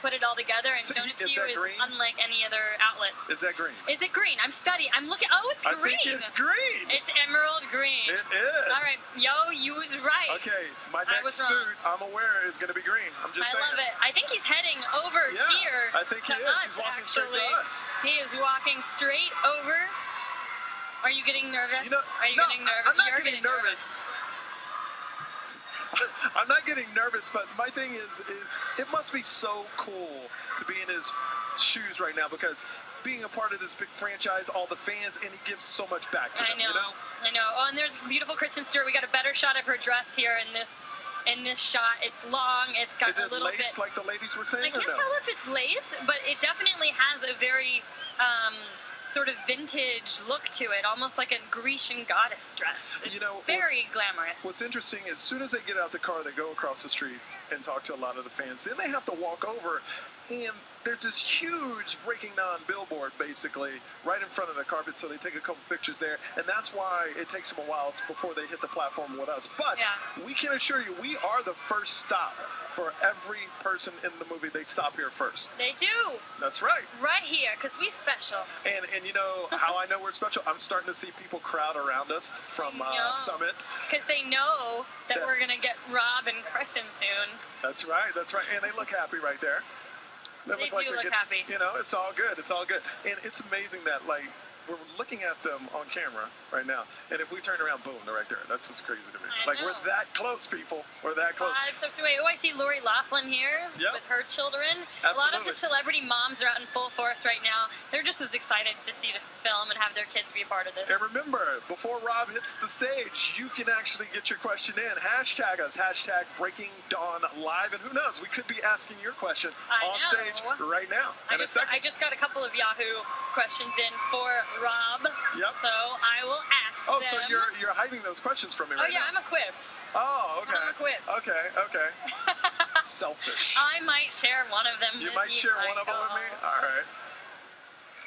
put it all together and So shown it to is you that is green? unlike any other outlet. Is that green? Is it green? I'm studying. I'm looking. Oh, it's green. I think it's green. It's emerald green. It is. All right, yo, you was right. Okay, my I next was wrong. suit, I'm aware, is going to be green. I'm just I saying. love it. I think he's heading over Yeah, here I think to he is. us, He's walking actually. straight to us. He is walking straight over. Are you getting nervous? You know, Are you no, getting nervous? I'm not You're getting nervous. I'm not getting nervous, but my thing is it must be so cool to be in his shoes right now, because being a part of this big franchise, all the fans, and he gives so much back to them. You know? I know. Oh, and there's beautiful Kristen Stewart. We got a better shot of her dress here in this shot. It's long. It's got Is a it little lace bit. like the ladies were saying? I can't or no? tell if it's lace, but it definitely has a very sort of vintage look to it, almost like a Grecian goddess dress. It's very glamorous. What's interesting is as soon as they get out the car, they go across the street and talk to a lot of the fans. Then they have to walk over, and there's this huge Breaking On billboard, basically, right in front of the carpet, so they take a couple pictures there, and that's why it takes them a while before they hit the platform with us. But we can assure you, we are the first stop for every person in the movie. They stop here first. They do. That's right. Right here, because we special. And you know how I know we're special? I'm starting to see people crowd around us from Summit. Because they know that we're going to get Rob and Kristen soon. That's right, that's right. And they look happy right there. They look do like look happy. You know, it's all good, it's all good. And it's amazing that, like, we're looking at them on camera right now, and if we turn around, boom, they're right there. That's what's crazy to me. I know. We're that close, people. We're that close. 5 steps away. Oh, I see Lori Loughlin here with her children. Absolutely. A lot of the celebrity moms are out in full force right now. They're just as excited to see the film and have their kids be a part of this. And remember, before Rob hits the stage, you can actually get your question in. Hashtag us, hashtag Breaking Dawn Live, and who knows, we could be asking your question on stage right now. I just got a couple of Yahoo questions in for Rob. Yep. So I will ask them. So you're hiding those questions from me right now? Oh, yeah, I'm equipped. Oh, okay. I'm equipped. Okay. Selfish. I might share one of them You might share one of them with me? All right.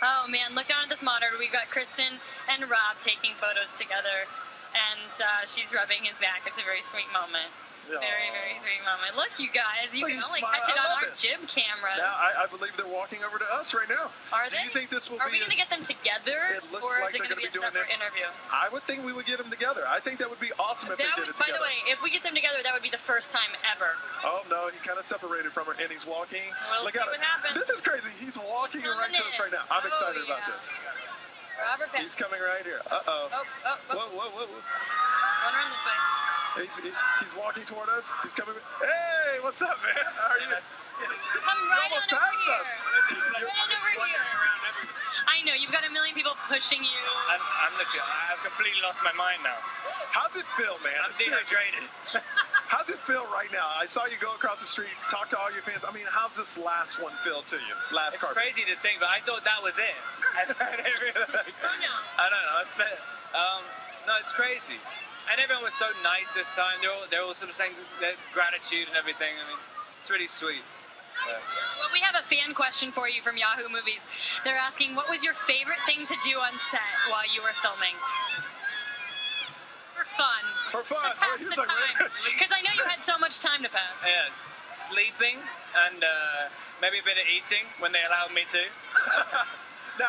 Oh, man, look down at this monitor. We've got Kristen and Rob taking photos together, and she's rubbing his back. It's a very sweet moment. Very, very sweet moment. Look, you guys, you can only catch it on our jib cameras. Now, I believe they're walking over to us right now. Are they? Do you think this will Are we going to get them together, It looks or like is it they're going to be a doing separate interview? I would think we would get them together. I think that would be awesome if they did it together. By the way, if we get them together, that would be the first time ever. Oh, no, he kind of separated from her, and he's walking. We'll see what happens. This is crazy. He's walking right to us right now. I'm excited about this. Robert Pаттtinson. He's coming right here. Uh-oh. Whoa. Wanna run this way. He's walking toward us. He's coming. Hey, what's up, man? How are you? Come right on over here. Right on over here. I know, you've got a million people pushing you. I'm literally, I've completely lost my mind now. How's it feel, man? I'm dehydrated. How's it feel right now? I saw you go across the street, talk to all your fans. I mean, how's this last one feel to you? It's crazy to think, but I thought that was it. I don't know. No, it's crazy. And everyone was so nice this time. They're all sort of saying their gratitude and everything. I mean, it's really sweet. Well, we have a fan question for you from Yahoo Movies. They're asking, what was your favorite thing to do on set while you were filming? For fun. For fun. To pass the time. Because I know you had so much time to pass. Yeah, sleeping and maybe a bit of eating when they allowed me to. Now,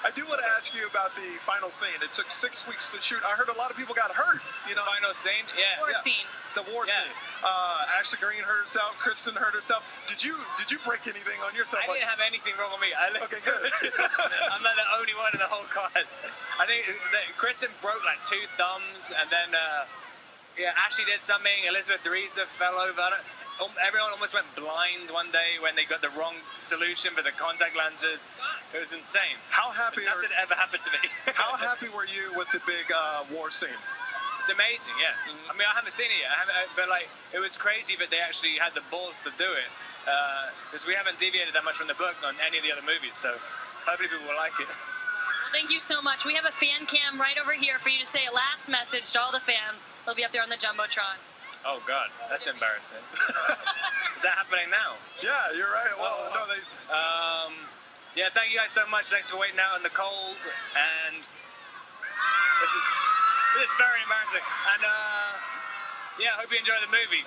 I do want to ask you about the final scene. It took 6 weeks to shoot. I heard a lot of people got hurt. You know, final scene, War scene. The war scene. Ashley Greene hurt herself. Kristen hurt herself. Did you break anything on yourself? I didn't have anything wrong with me. Okay, good. I'm not the only one in the whole cast. I think that Kristen broke like 2 thumbs, and then Ashley did something. Elizabeth Theresa fell over. Everyone almost went blind one day when they got the wrong solution for the contact lenses. It was insane. How happy? Nothing ever happened to me. How happy were you with the big war scene? It's amazing, yeah. I mean, I haven't seen it yet, but like, it was crazy that they actually had the balls to do it. Because we haven't deviated that much from the book on any of the other movies, so hopefully people will like it. Well, thank you so much. We have a fan cam right over here for you to say a last message to all the fans. They'll be up there on the Jumbotron. Oh God, that's embarrassing. Is that happening now? Yeah, you're right. Well, no, they. Yeah, thank you guys so much. Thanks for waiting out in the cold, and it's very embarrassing. And yeah, hope you enjoy the movie.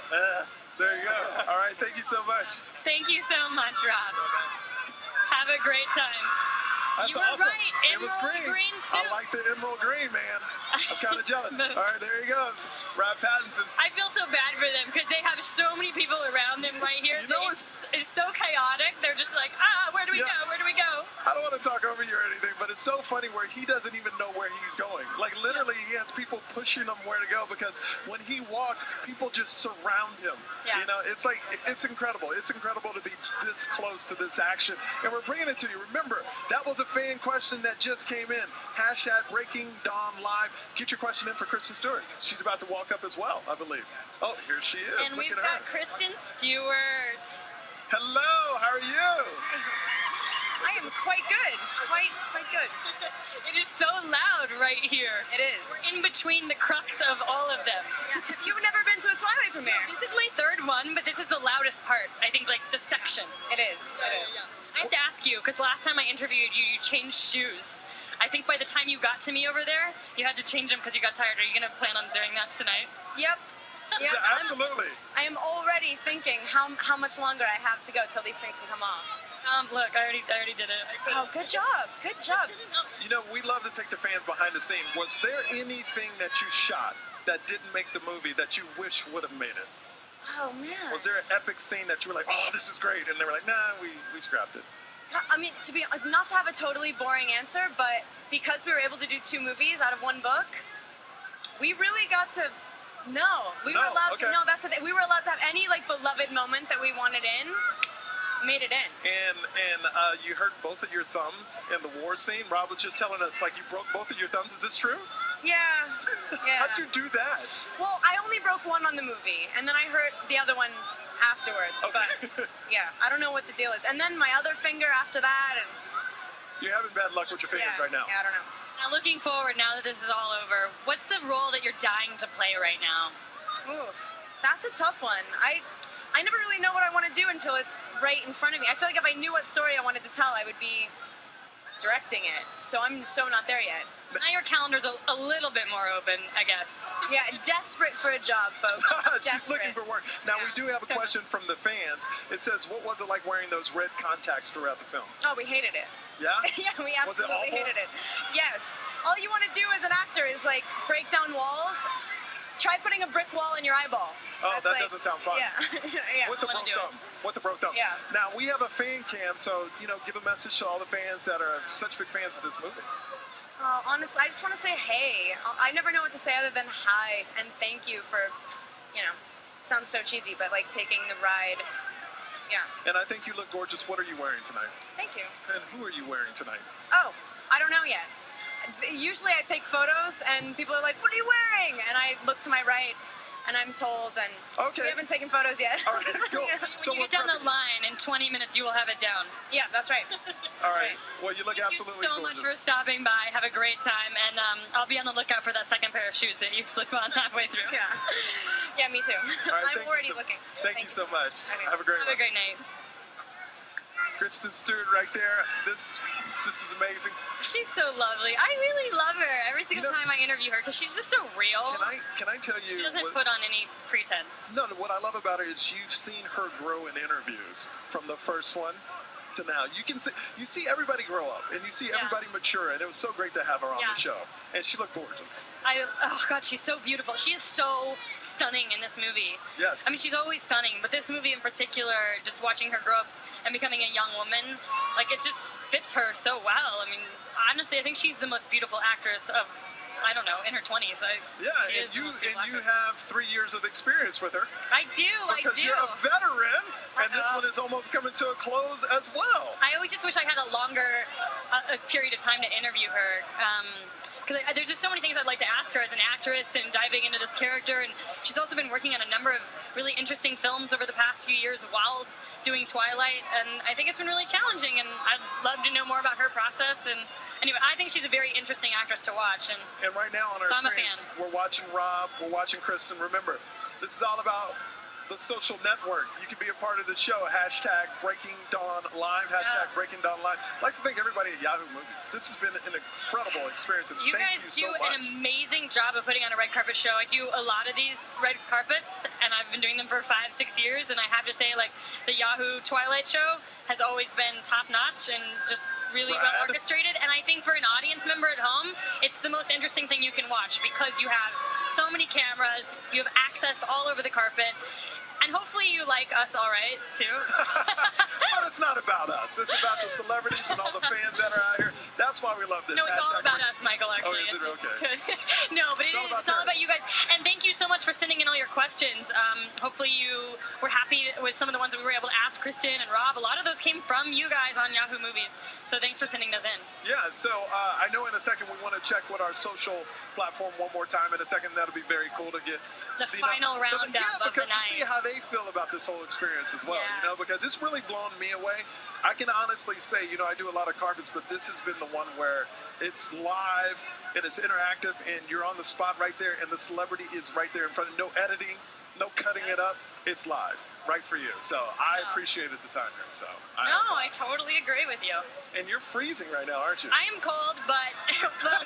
There you go. All right, thank you so much. Thank you so much, Rob. Have a great time. That's You were awesome. right. It was Emerald green. green suit. I like the emerald green, man. I'm kind of jealous. All right, there he goes. Rob Pattinson. I feel so bad for them because they have so many people around them right here. You know it's so chaotic. They're just like, where do we go? Where do we go? I don't want to talk over you or anything, but it's so funny where he doesn't even know where he's going. Like, literally, he has people pushing him where to go because when he walks, people just surround him. Yeah. You know, it's like, it's incredible. It's incredible to be this close to this action. And we're bringing it to you. Remember, that was a fan question that just came in. Hashtag Breaking Dawn Live. Get your question in for Kristen Stewart. She's about to walk up as well, I believe. Oh, here she is. And Look we've at got her. Kristen Stewart. Hello, how are you? I am quite good. Quite good. It is so loud right here. It is. We're in between the crux of all of them. Yeah. Have you never been to a Twilight premiere? This is my third one, but this is the loudest part. I think, like, the section. It is. It is. I have to ask you, because last time I interviewed you, you changed shoes. I think by the time you got to me over there, you had to change them because you got tired. Are you going to plan on doing that tonight? Yep. Yep. Yeah, absolutely. I am already thinking how much longer I have to go till these things can come off. Look, I already did it. Oh, good job. Good job. You know, we love to take the fans behind the scene. Was there anything that you shot that didn't make the movie that you wish would have made it? Oh, man. Was there an epic scene that you were like, oh, this is great, and they were like, nah, we scrapped it? I mean, not to have a totally boring answer, but because we were able to do 2 movies out of 1 book, we really got to we were allowed to that's the thing. We were allowed to have any like beloved moment that we wanted in, made it in. And you hurt both of your thumbs in the war scene. Rob was just telling us, like, you broke both of your thumbs. Is this true? Yeah. How'd you do that? Well, I only broke one on the movie, and then I hurt the other one afterwards. Okay. But yeah, I don't know what the deal is. And then my other finger after that, and You're having bad luck with your fingers right now. Yeah, I don't know. Now, looking forward, now that this is all over, what's the role that you're dying to play right now? Oof, that's a tough one. I never really know what I want to do until it's right in front of me. I feel like if I knew what story I wanted to tell, I would be directing it. So I'm so not there yet. Now your calendar's a little bit more open, I guess. Yeah, desperate for a job, folks. She's looking for work. Now, we do have a question from the fans. It says, what was it like wearing those red contacts throughout the film? Oh, we hated it. Yeah? Yeah, we Was it absolutely awful? hated it. Yes. All you want to do as an actor is like break down walls. Try putting a brick wall in your eyeball. Oh, That's that like, doesn't sound fun. Yeah. Yeah. With the broke thumb. With the broke thumb. Yeah. Now, we have a fan cam, so, you know, give a message to all the fans that are such big fans of this movie. Honestly, I just want to say hey. I never know what to say other than hi and thank you for, it sounds so cheesy, but like taking the ride. Yeah. And I think you look gorgeous. What are you wearing tonight? Thank you. And who are you wearing tonight? Oh, I don't know yet. Usually I take photos and people are like, what are you wearing? And I look to my right and I'm told, and we haven't taken photos yet. All right, cool. When you get down the line, in 20 minutes you will have it down. Yeah, that's right. All right. Well, you look absolutely Thank you so much for stopping by. Have a great time, and I'll be on the lookout for that second pair of shoes that you slip on halfway through. Yeah. Yeah, me too. All right, I'm already looking. Thank you so much. Okay. Have a great Have a great night. Kristen Stewart right there. This is amazing. She's so lovely. I really love her every single time I interview her because she's just so real. Can I tell you? She doesn't put on any pretense. No, what I love about her is you've seen her grow in interviews from the first one to now. You see everybody grow up and you see everybody mature, and it was so great to have her on the show. And she looked gorgeous. Oh God, she's so beautiful. She is so stunning in this movie. Yes. I mean, she's always stunning, but this movie in particular, just watching her grow up and becoming a young woman, like, it just fits her so well. I mean, honestly, I think she's the most beautiful actress of, I don't know, in her 20s. Yeah, and you have 3 years of experience with her. I do. Because you're a veteran, and this one is almost coming to a close as well. I always just wish I had a longer period of time to interview her. Because there's just so many things I'd like to ask her as an actress and diving into this character. And she's also been working on a number of really interesting films over the past few years while doing Twilight. And I think it's been really challenging. And I'd love to know more about her process. And anyway, I think she's a very interesting actress to watch. And right now on our so I'm a screens, fan. we're watching Rob, we're watching Kristen. Remember, this is all about the social network. You can be a part of the show. Hashtag Breaking Dawn Live. Hashtag Breaking Dawn Live. I'd like to thank everybody at Yahoo Movies. This has been an incredible experience. And You thank guys you do so much. an amazing job of putting on a red carpet show. I do a lot of these red carpets, and I've been doing them for 5-6 years. And I have to say, like, the Yahoo Twilight show has always been top notch and just really well orchestrated. And I think for an audience member at home, it's the most interesting thing you can watch because you have so many cameras, you have access all over the carpet, and hopefully you like us all right, too. But it's not about us. It's about the celebrities and all the fans that are out here. That's why we love this. No, it's all about us, Michael, actually. Oh, is it? Okay. No, but it's all about you guys. And thank you so much for sending in all your questions. Hopefully you were happy with some of the ones that we were able to ask Kristen and Rob. A lot of those came from you guys on Yahoo Movies. So thanks for sending those in. Yeah, so I know in a second we want to check what our social platform one more time. In a second, that'll be very cool to get the final roundup of the night. To see how they feel about this whole experience as well, Yeah. you know, because it's really blown me away. I can honestly say, you know, I do a lot of carpets, but this has been the one where it's live and it's interactive and you're on the spot right there and the celebrity is right there in front of no editing, no cutting it up. It's live, right for you. So I appreciated the time here. So I totally agree with you. And you're freezing right now, aren't you? I am cold, but well,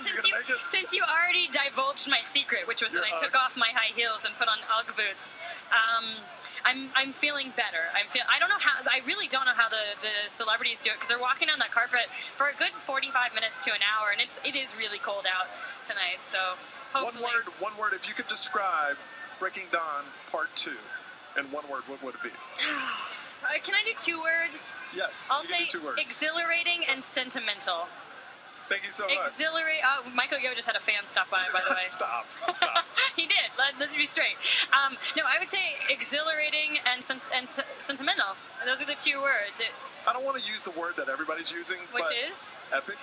since you already divulged my secret, which was that I took off my high heels and put on UGG boots, I'm feeling better. I don't know how. I really don't know how the celebrities do it because they're walking on that carpet for a good 45 minutes to an hour, and it is really cold out tonight. So hopefully, one word. If you could describe Breaking Dawn Part 2 in one word, what would it be? Can I do 2 words? Yes. I'll you can say do 2 words. exhilarating and sentimental. Thank you so much. Michael Yo just had a fan stop by the way. Stop. He did. Let's be straight. No, I would say exhilarating and sentimental. Those are the 2 words. I don't want to use the word that everybody's using. Which but is? Epic.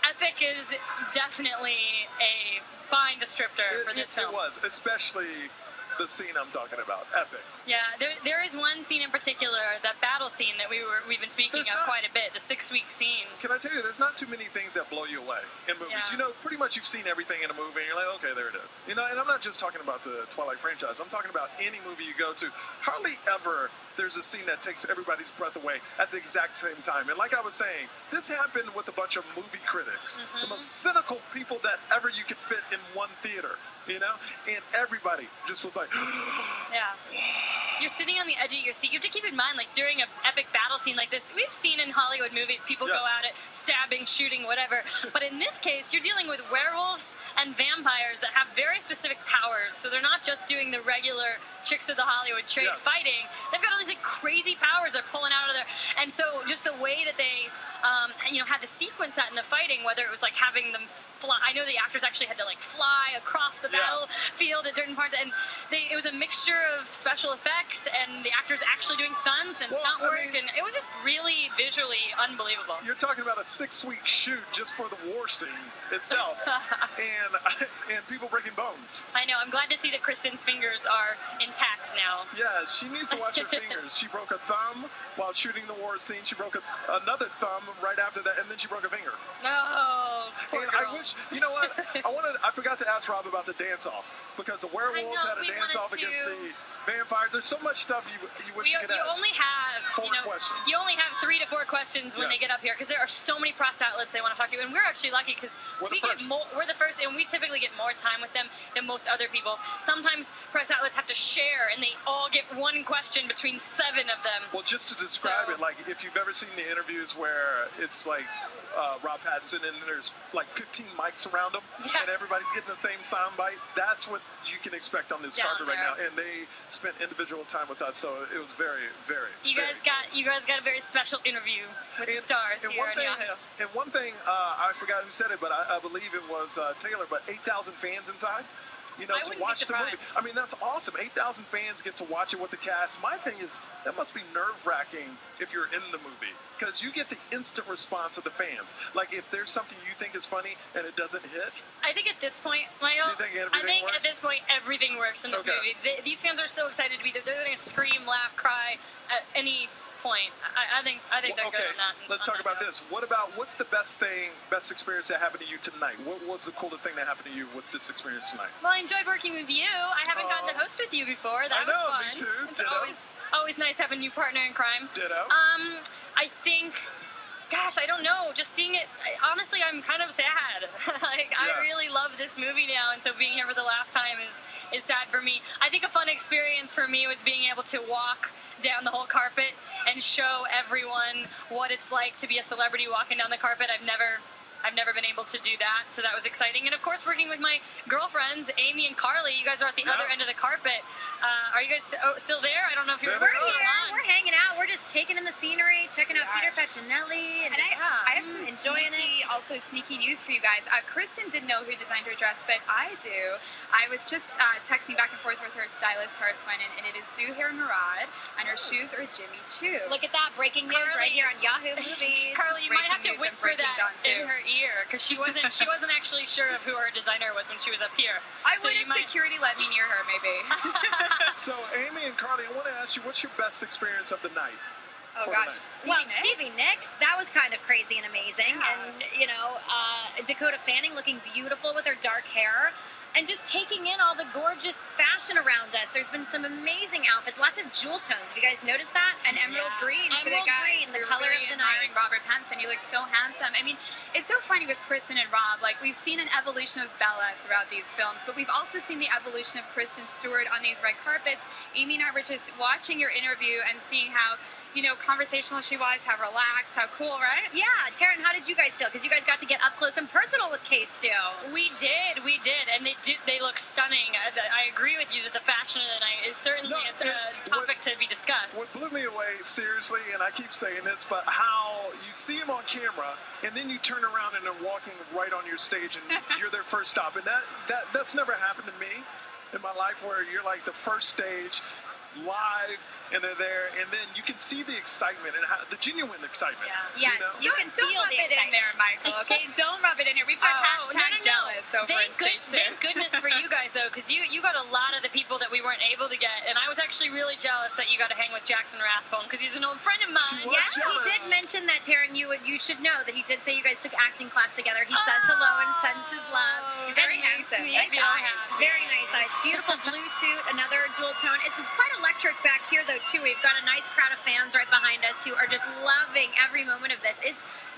Epic is definitely a fine descriptor for this film. It was, especially the scene I'm talking about. Epic. Yeah, there is one scene in particular, that battle scene that we've been speaking of quite a bit, the 6-week scene. Can I tell you, there's not too many things that blow you away in movies. Yeah. You know, pretty much you've seen everything in a movie, and you're like, okay, there it is. You know, and I'm not just talking about the Twilight franchise. I'm talking about any movie you go to. Hardly ever there's a scene that takes everybody's breath away at the exact same time. And like I was saying, this happened with a bunch of movie critics, the most cynical people that ever you could fit in one theater. You know, and everybody just was like, yeah. You're sitting on the edge of your seat. You have to keep in mind, like, during an epic battle scene like this, we've seen in Hollywood movies people go at it, stabbing, shooting, whatever. But in this case, you're dealing with werewolves and vampires that have very specific powers. So they're not just doing the regular tricks of the Hollywood trade fighting. They've got all these like crazy powers they're pulling out of there. And so just the way that they, had to sequence that in the fighting, whether it was like having them fly. I know the actors actually had to like fly across the battlefield at certain parts, and it was a mixture of special effects and the actors actually doing stunts and stunt work, and it was just really visually unbelievable. You're talking about a 6-week shoot just for the war scene itself, and people breaking bones. I know. I'm glad to see that Kristen's fingers are intact now. Yeah, she needs to watch her fingers. She broke a thumb while shooting the war scene. She broke another thumb right after that, and then she broke a finger. No, poor girl. I wish, you know what? I forgot to ask Rob about the dance-off, because the werewolves had a dance-off against the vampires. There's so much stuff you wish you could ask. You only have 4 questions. You only have 3 to 4 questions when they get up here, because there are so many press outlets they want to talk to, and we're actually lucky because we're the first, and we typically get more time with them than most other people. Sometimes press outlets have to share, and they all get 1 question between 7 of them. Well, just to describe it, like if you've ever seen the interviews where it's like Rob Pattinson and there's like 15 mics around him, and everybody's getting the same soundbite, that's what you can expect on this carpet right now. And they spent individual time with us, so it was very, very. So you guys got a very special interview with the stars here on Yahoo. And one thing, I forgot who said it, but I believe it was Taylor. But 8,000 fans inside. You know, to watch the movie. I mean, that's awesome. 8,000 fans get to watch it with the cast. My thing is, that must be nerve-wracking if you're in the movie, because you get the instant response of the fans. Like, if there's something you think is funny and it doesn't hit. I think at this point, Michael, works? At this point everything works in this movie. These fans are so excited to be there. They're going to scream, laugh, cry at any point. I think they're good on that. Let's talk about this. What's the best experience that happened to you tonight? What's the coolest thing that happened to you with this experience tonight? Well, I enjoyed working with you. I haven't gotten to host with you before. That was fun. Me too. It's always nice to have a new partner in crime. Ditto. I think, gosh, I don't know. Just seeing it, honestly, I'm kind of sad. I really love this movie now, and so being here for the last time is sad for me. I think a fun experience for me was being able to walk down the whole carpet and show everyone what it's like to be a celebrity walking down the carpet. I've never been able to do that, so that was exciting. And of course, working with my girlfriends, Amy and Carly. You guys are at the other end of the carpet. Are you guys still there? I don't know if you're. We're here. We're hanging out. We're just taking in the scenery, checking out Peter Facinelli, and I have some sneaky news for you guys. Kristen didn't know who designed her dress, but I do. I was just texting back and forth with her stylist, Horace Wyman, and it is Zuhair Murad, and her shoes are Jimmy Choo. Look at that breaking news right here on Yahoo Movies. Carly, you might have to whisper that in her ear, because she wasn't actually sure of who her designer was when she was up here. I would if security let me near her, maybe. So, Amy and Carly, I want to ask you, what's your best experience of the night? Oh gosh, Stevie Nicks, that was kind of crazy and amazing, and Dakota Fanning looking beautiful with her dark hair. And just taking in all the gorgeous fashion around us. There's been some amazing outfits, lots of jewel tones. Have you guys noticed that? And emerald green for the guys. The color of the night. Robert Pаттtinson, you look so handsome. I mean, it's so funny with Kristen and Rob. Like, we've seen an evolution of Bella throughout these films, but we've also seen the evolution of Kristen Stewart on these red carpets. Amy and I were just watching your interview and seeing how, conversational she was, how relaxed, how cool, right? Yeah. Taryn, how did you guys feel? Because you guys got to get up close and personal with Kay Stu. We did, and they look stunning. I agree with you that the fashion of the night is certainly a topic to be discussed. What blew me away, seriously, and I keep saying this, but how you see them on camera, and then you turn around and they're walking right on your stage, and you're their first stop. And that's never happened to me in my life, where you're like the first stage, live, and they're there, and then you can see the excitement and the genuine excitement. Yeah. Yes, you can feel the excitement. Don't rub it in there, Michael, okay? Don't rub it in here. We've got hashtag jealous over in stage 2. Thank goodness for you guys, though, because you got a lot of the people that we weren't able to get, and I was actually really jealous that you got to hang with Jackson Rathbone, because he's an old friend of mine. Yes, he did mention that, Taryn. You should know that he did say you guys took acting class together. He says hello and sends his love. Very handsome. Very nice eyes. Beautiful blue suit, another jewel tone. It's quite electric back here, though, too. We've got a nice crowd of fans right behind us who are just loving every moment of this.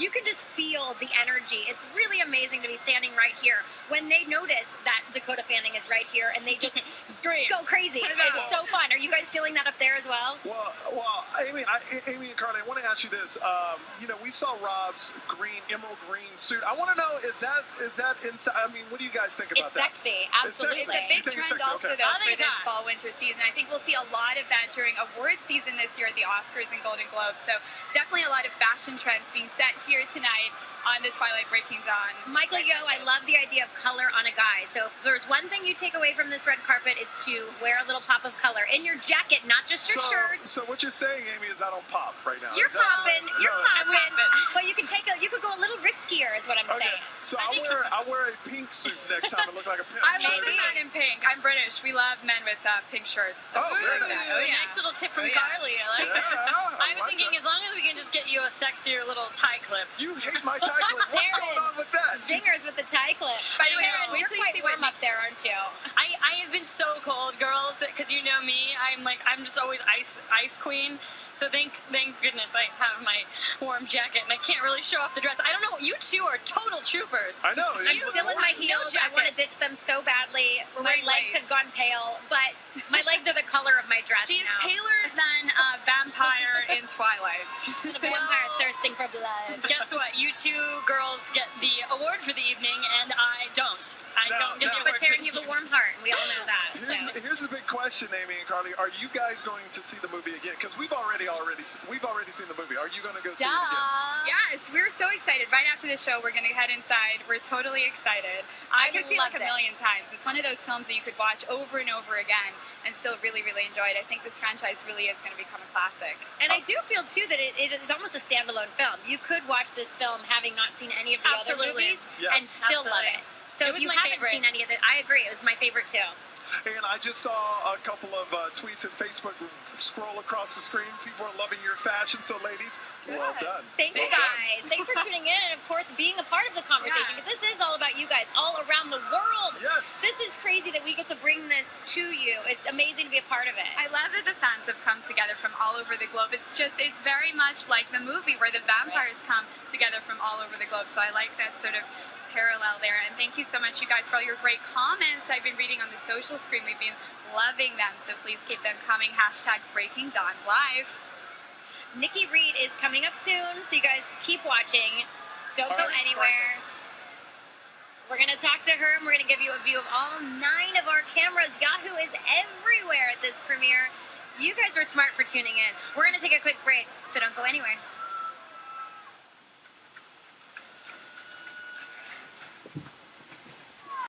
You can just feel the energy. It's really amazing to be standing right here when they notice that Dakota Fanning is right here, and they just go crazy. It's so fun. Are you guys feeling that up there as well? Well, Amy and Carly, I want to ask you this. We saw Rob's emerald green suit. I want to know, is that inside? I mean, what do you guys think about that? It's sexy, absolutely. It's a big trend also, though, for this fall-winter season. I think we'll see a lot of that during award season this year at the Oscars and Golden Globes. So definitely a lot of fashion trends being set here tonight on the Twilight Breaking Dawn. Michael Yo, I love the idea of color on a guy. So if there's one thing you take away from this red carpet, it's to wear a little pop of color in your jacket, not just your shirt. So what you're saying, Amy, is I don't pop right now. You're popping. But you could go a little riskier, is what I'm saying. So I'll wear a pink suit next time and look like a pimp. I love the men in pink. I'm British. We love men with pink shirts. So Nice little tip from Carly. I like that. I was thinking, as long as we can just get you a sexier little tie clip. You hate my tie clip. What's going on with that? Zingers with the tie clip. By the way, you're quite warm up there, aren't you? I have been so cold, girls, because you know me. I'm just always ice queen. So thank goodness I have my warm jacket, and I can't really show off the dress. I don't know. You two are total troopers. I know. I'm still in my heels. I want to ditch them so badly. My legs have gone pale, but my legs are the color of my dress. She's paler than a vampire in Twilight. A vampire thirsting for blood. Guess what? You two girls get the award for the evening, and I don't. I don't get the award. But Taryn, you have a warm heart, and we all know that. Here's the big question, Amy and Carly. Are you guys going to see the movie again? Because we've already seen the movie. Are you going to go see it again? Yes, we're so excited. Right after the show, we're going to head inside. We're totally excited. I could see it like a million times. It's one of those films that you could watch over and over again and still really, really enjoy it. I think this franchise really is going to become a classic. And I do feel, too, that it is almost a standalone film. You could watch this film having not seen any of the other movies and still love it. So if you haven't seen any of it, I agree. It was my favorite, too. And I just saw a couple of tweets and Facebook scroll across the screen. People are loving your fashion. So, ladies, well done. Thank you guys. Thanks for tuning in and, of course, being a part of the conversation. Because this is all about you guys all around the world. Yes. This is crazy that we get to bring this to you. It's amazing to be a part of it. I love that the fans have come together from all over the globe. It's very much like the movie where the vampires come together from all over the globe. So I like that sort of parallel there. And thank you so much, you guys, for all your great comments I've been reading on the social screen. We've been loving them, so please keep them coming. #BreakingDawnLive. Nikki Reed is coming up soon, so you guys keep watching. Don't go anywhere. We're going to talk to her, and we're going to give you a view of all 9 of our cameras. Yahoo is everywhere at this premiere. You guys are smart for tuning in. We're going to take a quick break, so don't go anywhere.